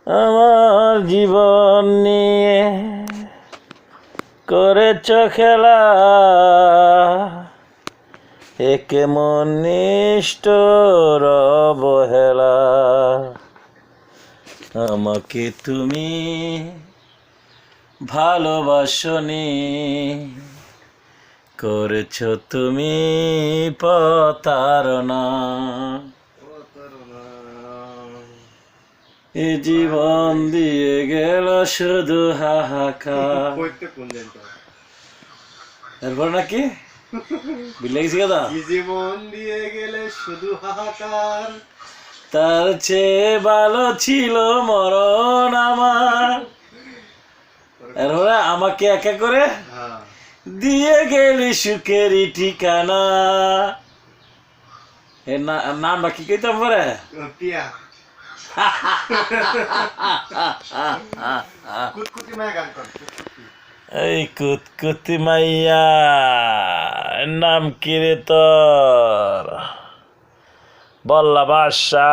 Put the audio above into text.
আমার জীবন নিয়ে করেছ খেলা, এ কেমন নিষ্ঠুর অবহেলা। আমাকে তুমি ভালোবাসনি, করেছ তুমি প্রতারণা। এ জীবন দিয়ে গেল শুধু হাহাকার। এরপর নাকি বিলেগেছি কথা, জীবন দিয়ে গেলে শুধু হাহাকার, তার চেয়ে ভালো ছিল মরণ আমার। এরপরে আমাকে একা করে দিয়ে গেলি সুখেরই ঠিকানা। এর নামটা কি কইতাম পরে? পিয়া কুতকুতি মায়া গান কর। এই কুতকুতি মাইয়া, নাম কি রে তোর? বল্লা বাদশা।